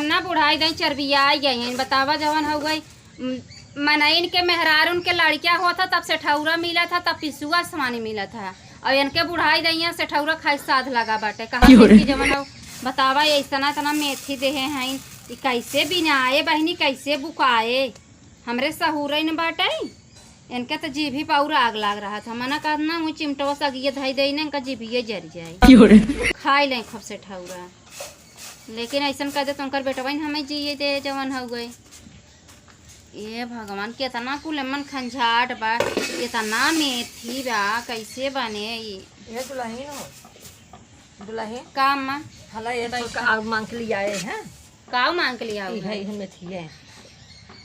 ना बुढ़ाई दई चरबिया गई बतावा जवन हो गई मनइन के मेहरार उनके लड़किया होता तब से ठौरा मिला था तब पिसुआ सामानी मिला था और इनके बुढ़ाई दैया से ठौरा खाई साध लगा बाटे कहा जवन हो बतावा ऐसा तना मेथी देहे हैं कैसे बिनाए बहनी कैसे बुकाए हमरे सहूर न बाटे इनके तो जीभी पाउर आग लाग रहा था मना कहना मुझे चिमटवा सगिए धई दई ने इनका जीभिए जर जाए खाई लें खब से ठौरा लेकिन ऐसा कह दे तुमकर बेटवा हमें जिए दे जवन हो गए ये भगवान कितना कुल मन खंझाट बा इतना मेथी बा कैसे बने ये दुल्हन काम मां हला ये आग मांग के लिए आए हैं काव मांग के लिया है मेथी है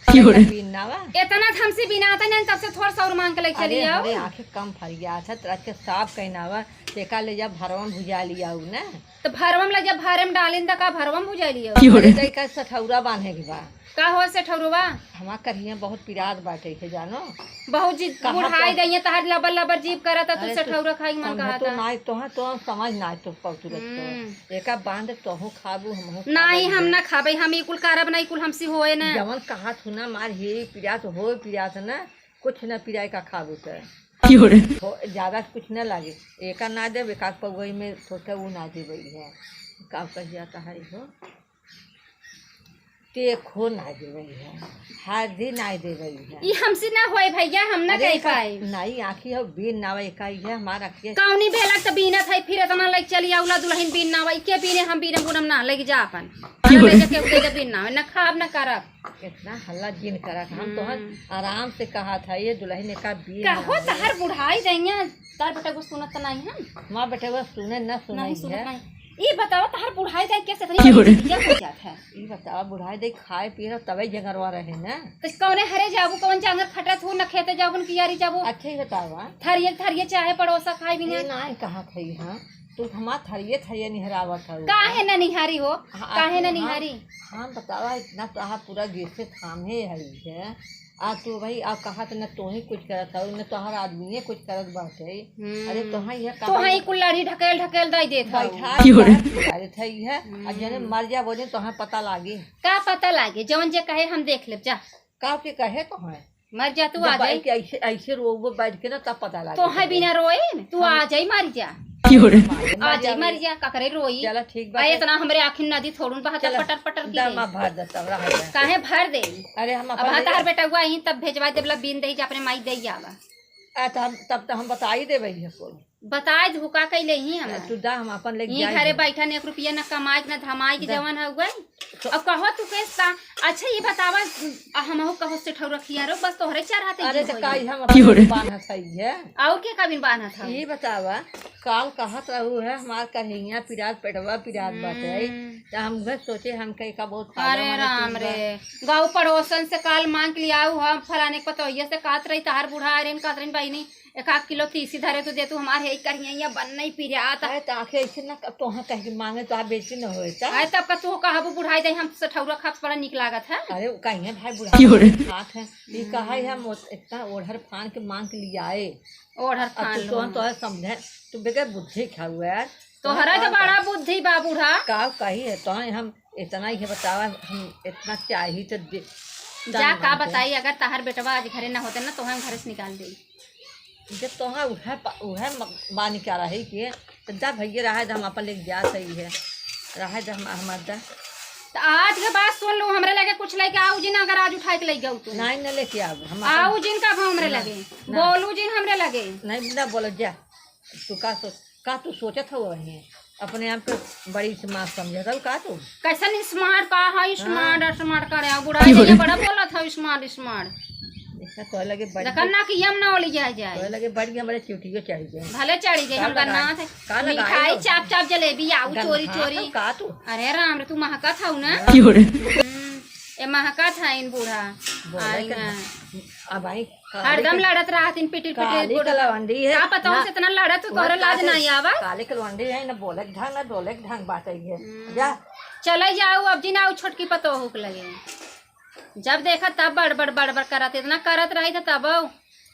इतना हमसे बिना आता नहीं तब से थोड़ा सा और मांग के लेके चली आओ अरे आंखें कम फर गया था तरह के साफ कहनावा टेका ले जा भरवम भुजा लिया ना तो भरवम लग जा भरम डालिन त का भरवम भुजा लिया का सठौरा बांधे के बा का हो से ठौरवा हमा करिए बहुत पिरात बाटे के जानो बहुत जी बुढ़ाई दइए तहर लबर लबर जीप करत तू से ठौरा खाई मन कहा तो नाइ तो समझ ना तो पौतुरत तो एका बांध तो हो खाबू हम नहीं हम ना खाबे हम इकुल कारब नहीं कुल हमसी होए ना जवन कहा थुना मार हे पिरात हो पिरात ना कुछ ना पिराय का खाबू त ज्यादा कुछ न लागे एका ना दे एकाक पगई में सोचा वो ना दे है का कह जाता है हो देखो ना दे रही है हाथी ना दे रही है ये हमसे ना होए भैया हम ना कह पाए नहीं आखी हो बीन नावा इकाई है हमारा आखी कौनी भेला त बीना थाई फिर इतना लग चली आउला दुल्हन बीन नावा के बीने हम बीने गुनम ना लग जा अपन लेके के उके बीन नावा ना खाब ना करब इतना हल्ला जिन करा हम तो आराम से कहा था ये दुल्हन का बीन कहो तहर बुढ़ाई दैया तार बेटा को सुनत नहीं है मां बेटा वो सुने ना सुनाई है ये बताओ तहर बुढ़ाई दे कैसे तनी क्या हो जात है ये बताओ बुढ़ाई दे खाए पिए तबे जंगरवा रहे ना तो कौने हरे जाबू कौन जांगर खटत हो न खेते जाबू की यारी जाबू अच्छा ही बतावा थरिये चाहे पड़ोसा खाए भी नहीं कहा थई हां तू हमार थरिये निहरावत है काहे न निहारी हो काहे न निहारी हां बतावा इतना तो आप पूरा गिर से थामे है आ तो भाई आप कहा तो न तो ही कुछ करत था न तो हर आदमी कुछ करत बाटे अरे तो ही है तो ही कुल्लाड़ी ढकेल दई देत बैठा अरे थई है आ जने मर जा बोले तो हमें पता लागे का पता लागे जवन जे कहे हम देख लेब जा का के कहे तो है मर जा तू आ जाई ऐसे ऐसे रोब बैठ के ना तब पता लागे तो है बिना रोए तू आ जाई मर जा आ जाई मर जा का करे रोई चला ठीक बा इतना हमरे आखिर नदी थोड़न बहत पटर पटर की दमा भर दे तब रह जा काहे भर दे अरे हम अब तार बेटा हुआ ही तब भेजवा देबला बीन दई जा अपने माई दई आवा तब तो हम बता ही देबे है को बताए धोखा कैले ही हम तू दा हम अपन ले जाए घरे बैठा ने 1 रुपया न कमाए न धमाए की जवान हो गई अब कहो तू कैसा अच्छा ये बतावा हम हो कहो से ठौ रखिया रो बस तोहरे चार हाथ अरे तो काई हम अपन बांधा सही है और के कबिन बांधा था ये बतावा काल कहत रहू है हमार कन्हैया पिरात पेटवा पिरात बाटे त हम घर सोचे हम कई का बहुत अरे राम रे गांव पड़ोसन से काल मांग लिया हम फलाने को तो ये से कात रही तार बूढ़ा अरे कात रही बहनी 1 किलो तीसी धरे तो दे तू हमारे ही करिया बन नहीं पिरात है त आखे ऐसे ना तो हां कह के मांगे तो आप बेची न होता है तब का तू कहबू बुढ़ाई दे हम से ठौरा खात बड़ा निक लागत है अरे कहिए भाई बुढ़ा खात है ये कहा है हम इतना ओढ़र फान के मांग के लिए आए ओढ़र फान तो समझे तू बेगर बुद्धि खा हुआ यार तोहरा के बड़ा बुद्धि बा बूढ़ा का कही है तो हम इतना ही बतावा हम इतना चाहिए तो जा का बताई अगर तहार बेटवा आज घरे ना होते ना तो हम घर से निकाल दे जब तो उहे बानी क्या रही कि तो जा भैया रहा है हम अपन लेके जा सही है रहा है हमारा तो आज के बात सुन लो हमरे लगे कुछ लेके आओ जिन अगर आज उठा के ले गऊ तू नहीं न लेके हम आओ जिन का हमरे लगे बोलू जिन हमरे लगे नहीं ना बोलो जा तू का तू सोचत हो वही अपने आप को बड़ी स्मार्ट समझता हूँ का तू कैसन स्मार्ट का है स्मार्ट करे बुढ़ा बड़ा बोला था स्मार्ट तो लगे ना कि हम ना ओली जाए तो लगे बढ़ गया बड़े चुटियो चढ़ी गए भले चढ़ी गई हम करना है मिठाई चाप जलेबी आऊ चोरी का तू अरे राम रे तू महका था ना ए महका था इन बूढ़ा आई ना अब आई हरदम लड़त रहत इन पिटी कलवंडी है का पता हो इतना लड़त तो तोरे लाज नहीं आवा काले कलवंडी है ना बोले ढंग ना डोले ढंग बात है जा चले जाओ अब जिना छोटकी पतो हुक लगे जब देखा तब बड़बड़ करत इतना करत रही था तब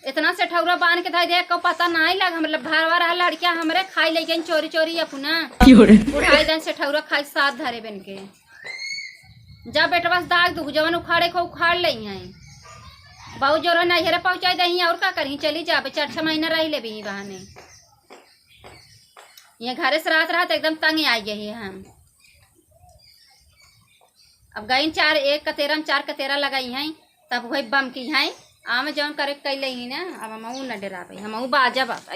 इतना से ठौरा बांध के था देख को पता नहीं लग हम भरवा रहा लड़किया हमरे खाई ले चोरी अपना बुढ़ाई दिन से ठौरा खाई साथ धरे बन के जा बेटवा से दाग दू जवन उखाड़े को उखाड़ लई हैं बहुत जोर नैहरे पहुँचा दही और का करी चली जाबे 4-6 महीना रह ले भी बहाने ये घरे से रात रात एकदम तंग आई गई है हम। अब गई 4 कतेरा लगाई हैं तब वही बम की हैं आम जौन करे कैले ही ना अब हम न डरा हम बाजा बात।